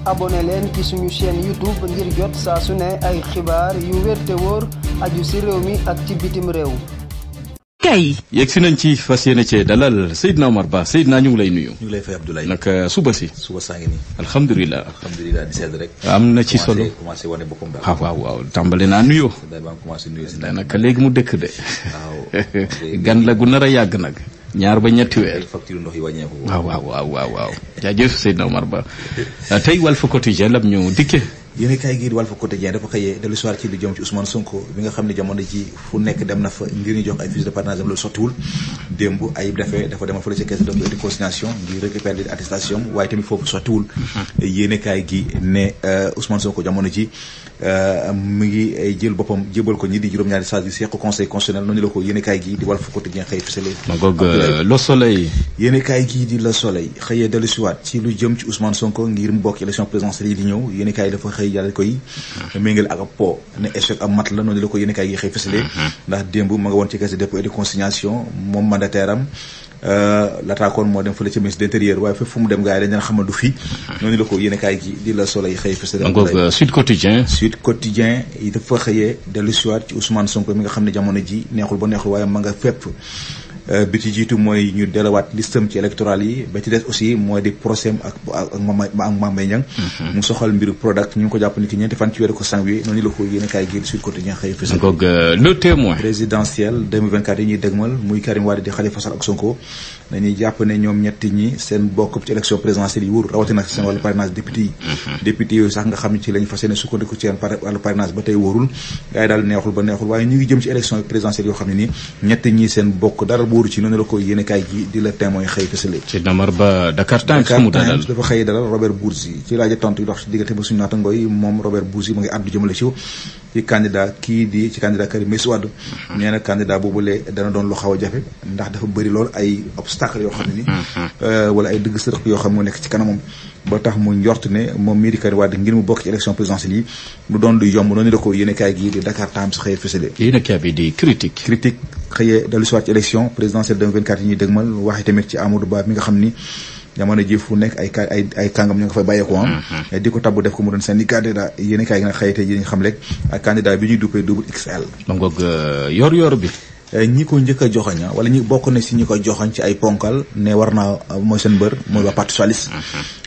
abonné leen ci suñu chaîne YouTube ngir jot saa su ne ay xibaar yu wér te wóor aju ci réew mi ak ci bitim réew. kay yegg si nañ ci fas yéene cee dalal Seydina Omar Ba. Seydina ñu ngi lay nuyu. ñu ngi lay fay Abdoulaye. naka suba si. suba saa ngi nii. alhamdulilah di sedd rek. am na ci solo commencé wane boppam daal. waaw tàmbali naa nuyoo. daanaka léegi mu dëkk de. waaw gan la gu nar a yàgg nag. ñaar ba ñetti weer. facture ndox yi wàññeeku. waaw. jaajëf Seydina Omar Ba. tey Walf Quotidien lam ñu dikke. yéen kaay gii di Walf Quotidien dafa xëyee dellu soir ci lu jëm ci Ousmane Sonko bi nga xam ne jamono ji fu nekk dem na fa ngir ñu jox ay fiches de parrainage loolu sottiwul démb ayib dafa demal fële ca caisse de consignation ngir récupérer des attestations waaye tamit foofu sottiwul. yéen kaay gi ne Ousmane Sonko jamono ji mu ngi jël boppam jébal ko ñi di juróom-ñaari sages yu seq conseil constitutionnel noonu la ko yéen kaay gi di Walf Quotidien xëy fësale. ma goog Le Soleil. yéen kaay gii di Le Soleil xëyee dellu soir ci lu jëm ci Ousmane Sonko ngir mu bokk élection présidentielle yi di ñëw yéen kaay dafa xëy yàlla koy méngale ak po ne échec am mat la noonu la ko yéen kaay gi xëy fësale. ndax démb ma nga woon ci caisse de dépôt et de consignation moom mandataire am lataakoon moo dem fële ci ministre d'intérieur waaye fépp fu mu dem gars yi dañ leen xamal du fi noonu la ko yéen kaay gi di La Soleil xëy fësale. donc Sud Quotidien. Sud Quotidien yi dafa xëyee dellu siwaat ci Ousmane Sonko mi nga xam ne jamono ji neexul ba neexul waaye ma nga fépp. bi ci jiitu mooy ñu delawaat listam ci électoral yi ba ci des aussi mooy di procès ak Mame Mbaye Niang mu soxal mbiru Prodac ñu ngi ko jàpp ni ki ñeenti fan ci weeru ko janvier noonu la ko yéen kaay gi Sud Quotidien xëy fësal. donc Le Témoin. présidentielle 2024 yi ñuy dëgmal muy Karim Wade di Khalifa Sall ak Sonko dañuy jàpp ne ñoom ñetti ñi seen bokk ci élection présidentielle yi wóor rawatina seen wàllu parrainage député yi député yooyu sax nga xam ne ci lañ fas yéene sukkandiku ci wàllu parrainage ba tey wóorul gars yi daal neexul ba neexul waaye ñu ngi jëm ci élection présidentielle yoo xam ne nii ñetti ñi seen bokk dara wóoru ci noonu la ko yéene kaay gi di Le Témoin xëy fësale. ci Namar Ba Dakar Times dafa xëy dalal Robert Bourgi ci laaj tontu yi dox ci diggante ba suñu naatangoo yi moom Robert Bourgi mu ngi àddu jëmale ci candidat Karim Meïssa Wade nee na candidat boobule dana doon lu xaw a jafe ndax dafa bëri lool ay obstacle yoo xam ne ni wala ay dëgg sërëx yoo xam ne moo nekk ci kanamam ba tax mu njort ne moom mii di Karim Wade ngir mu bokk ci élection présidentielle yi lu doon du yomb noonu la ko yéene kaay gi di Dakar Times xëyee fësale. yéene kaay bi di critique xëyee dellu si waat ci élection présidentielle 2024 yi ñuy dëgmal waxee tamit ci Amadou Ba mi nga xam ni jamono ji fu nekk ay kàngam ñu nga fay bàyyeekoo di ko tabbu def ko mu doon seen i candidat yéen kaay gi nag xëyite yi ñu xam rek ak candidat bi ñuy duppee double XL. ma ngoog yor bi. ñi ko njëkk a joxoñ wala ñi bokk na si ñi ko joxoñ ci ay ponkal ne war naa mooy seen mbër mooy waa parti socialiste.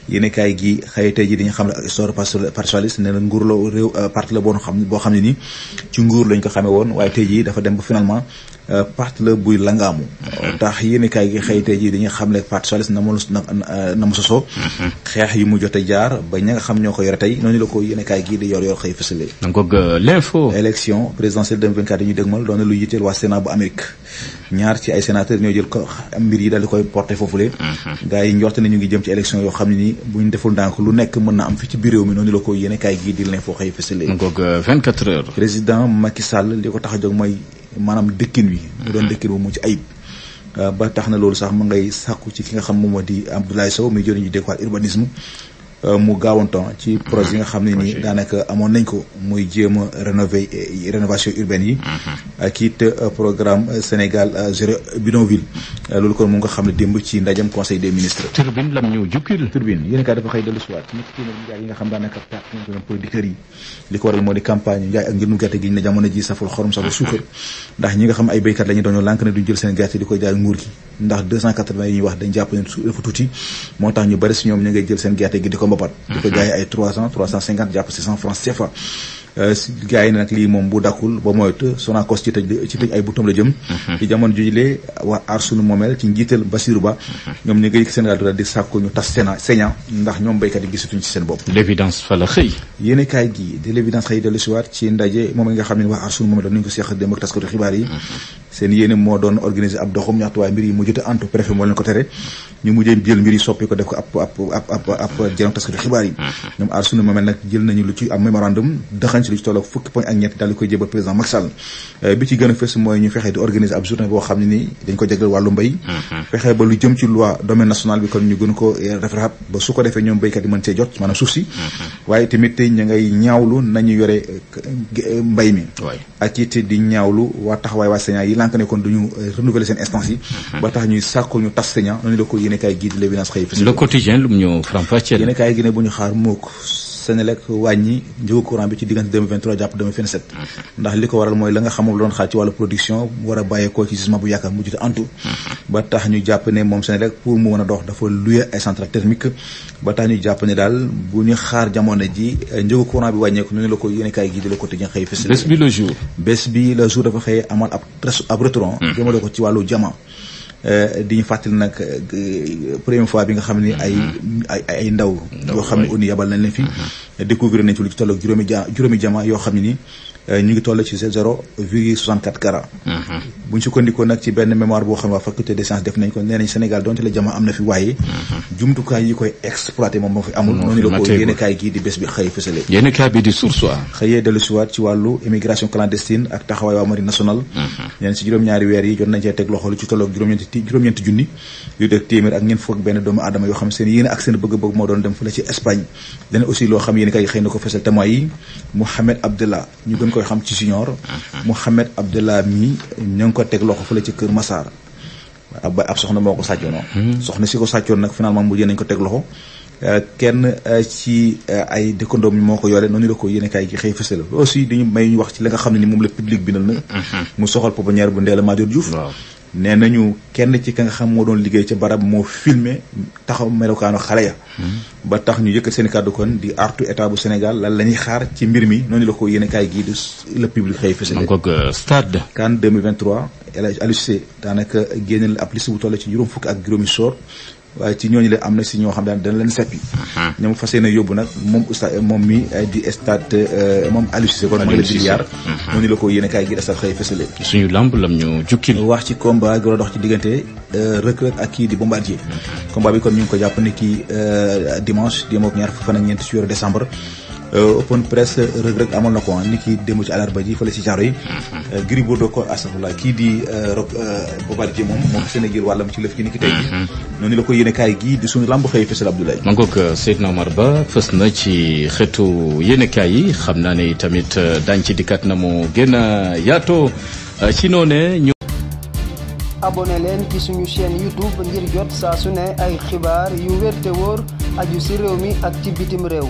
yéen kaay gi xëyite ji dañu xam ne ak histoire parti socialiste nee na nguur la réew parti la boo xam ne nii ci nguur lañ ko xamee woon waaye tey jii dafa dem ba finalement parti la buy langaamu. tax yéen kaay gi xëyite ji dañuy xam ne parti socialiste na mu sosoo. xeex yi mu jot a jaar ba ña nga xam ñoo ko yore tey noonu la ko yéen kaay gi di yor xëy fësale. donc l'info. élection présidentielle 2024 yi ñuy dëgmal doon na lu yitteel waa Sénat bu Amérique ñaar ci ay sénateurs ñoo jël ko mbir yi daal di koy porté foofule. gars yi njort ne ñu ngi jëm ci élection yoo xam ne nii buñ deful ndànk lu nekk mën na am fi ci biir réew mi noonu la ko yéen kaay gi di l'info xëy fësale. donc 24 heures. président Macky Sall li ko tax a jóg mooy maanaam dëkkin wi mu doon dëkkin bu mu ci ayib ba tax na loolu sax mu ngay sàkku ci ki nga xam moom moo di Abdoulaye Sow muy jëriñu décor urbanisme mu gaawantoon ci projet yi nga xam ne nii daanaka amoon nañ ko muy jéem a rénovation urbaine yi ak it programme Sénégal zéro bidonville loolu kon mu nga xam ne démb ci ndajam conseil des ministres. turbine lam ñu jukkil. turbine yéen kaa dafa xëy dellu si waat ñetti téeméer njaay yi nga xam daanaka producteurs yi li ko waral moo di campagne njaay ak njëndum gerte gi ñu ne jamono ji saful xorom saful suukar ndax ñi nga xam ay béykat la ñu doon lànk ne duñ jël seen gerte di ko jaay nguur gi ndax 280 yi ñuy wax dañ jàpp ne dafa tuuti moo tax ñu bari si ñoom ñu ngay jël seen gerte gi di ko mbapat di ko jaay ay 300 350 jàpp 600 francs CFA gars yi nag lii moom bu dakkul ba moytu Sonacos ci tëj ay bouton la jëm ci jamono jujilee waa aar sunu moomeel ci njiital Bassirou Ba ñoom ñu ngi Sénégal dara di sàkku ñu tas Sénat ndax ñoom béykat yi gisatuñ ci seen bopp. l'évidence fa la xëy yéene kaay gi di l'évidence xëy dellu si waat ci ndaje moom nga xam ne waa aar sunu moomeel doon nañu ko seex dem ak taskatu xibaar yi seen yéene moo doon organiser ab doxum ñaxtu waaye mbir yi mu jote antu préfet moo leen ko tere ñu mujjee jël mbir yi soppi ko def ko ab jënoog taskatu xibaar yi ñoom aar sunu moomeel nag jël nañu lu ci am mémorandum ci lu ci tolloog fukki poñ ak ñett daal di koy jébal président Macky Sall bi ci gën a fës mooy ñu fexe di organiser ab journée boo xam ne nii dañ ko jagleel wàllu mbéy fexe ba lu jëm ci loi domaine national bi kon ñu gën ko referaat ba su ko defee ñoom béykat yi mën cee jot maanaam suuf si waaye tamit ñu ngay ñaawlu nañu yore mbay mi ak it di ñaawlu waa taxawaay waa Sénégal yi lànk ne kon duñu renouveler seen instance yi ba tax ñuy sàkku ñu tas Sénégal noonu la ko yéenekaay gii di L'Évidence xëy fës. Le Quotidien lu mu ñëw faram-fàcceel. yéenekaay gi ne bu ñu xaar mook Senelec wàññi njëgu courant bi ci diggante 2023 jàpp 2027 ndax li ko waral mooy la nga xamul doon xaar ci wàllu production war a bàyyeekoo ci gisement bu yaakaar mujjute antu ba tax ñu jàpp ne moom Senelec pour mu mën a dox dafa louer ay centrale thermique ba tax ñu jàpp ne daal bu ñu xaar jamono ji njëgu courant bi wàññeeku noonu la ko yéenekaay gi di Le Quotidien xëy fës. bés bi le jour dafa xëy amal ab retour jëmale ko ci wàllu jama di ñu fàttali nag première fois bi nga xam ni ay ndaw yoo xam ne ONU yabal nañ leen fi découvrir nañ ci lu ci tolloog juróomi jama yoo xam ne ni ñu ngi toll ci 0,64 carats bu ñu sukkandikoo nag ci benn mémoire boo xam ne waa faculté des sciences def nañ ko nee nañ Sénégal donte la jama am na fi waaye jumtukaay yi koy exploité moom moo fi amul noonu la ko yéenekaay gii di bés bi xëy fësale. yéenekaay bi di Source A xëyee dellu siwaat ci wàllu immigration clandestine ak taxawaay waa marine nationale ñeen si juróom-ñaari weer yi jot nañ cee teg loxo lu ci tolloog juróom-ñeenti junni yu def téeméer ak ñeent fukk ak benn doomu aadama yoo xam seen yéene ak seen bëgg-bëgg moo doon dem fële ci Espagne leneen aussi loo xam yéenekaay yi xëy na ko fësal témoins yi Mohamed Abdallah ñu gën koy xam ci junior Mohamed Abdallah mi ñoo ngi ko teg loxo fële ci Kër Massar ab soxna moo ko sàccoon soxna si ko sàccoon nag finalement mujjee nañ ko teg loxo kenn ci ay dëkkandoom moo ko yore noonu la ko yéenekaay gi xëy fësal aussi dañu may ñu wax ci la nga xam ne ni moom la public bindal na mu soxal pouponnière bu Ndella Madior Diouf nee nañu kenn ci ka nga xam moo doon liggéey ca barab moo filmé taxaw melokaanu xale ya ba tax ñu yëkkat seen kàddu kon di artu état bu Sénégal lan la ñuy xaar ci mbir mi noonu la ko yéenekaay gii di le public xëy fësal stade CAN 2023 Aliou Cissé daanaka génne ab liste bu toll ci juróom fukk ak juróomi soor waaye ci ñooñu la am na si ñoo xam daan dana leen seppi ñoom fas yéene yóbbu nag moom mi di stade moom Aliou Cissé kon mooy la biliard noonu la ko yéenekaay gi stade xëy fësale. suñu lamb lam ñu jukkil wax ci combat gi war a dox ci diggante Reug Reug ak kii di Bombardier combat bi kon ñu ngi ko jàpp ne kii dimanche di mook ñaar fukk fan ak ñeent ci weeru décembre open press Reug Reug amal na ko ni kii démb ci àllarba ji fële ci genre yi Gris Bordeaux ko astafurlah kii di Bombardier moom Sénégal wàllam ci lëf ki ni ki tey ji noonu la ko yéenekaay gi di suñu lamb xëy fësal Abdoulaye ma ngoog Seydina Omar Ba fës na ci xeetu yéenekaay yi xam naa ne tamit dañ ci dikkat na mu gën a yaatoo ci noone ñu abonné leen ci suñu chaîne YouTube ngir jot saa su ne ay xibaar yu wér te wóor aju ci réew mi ak ci bitim réew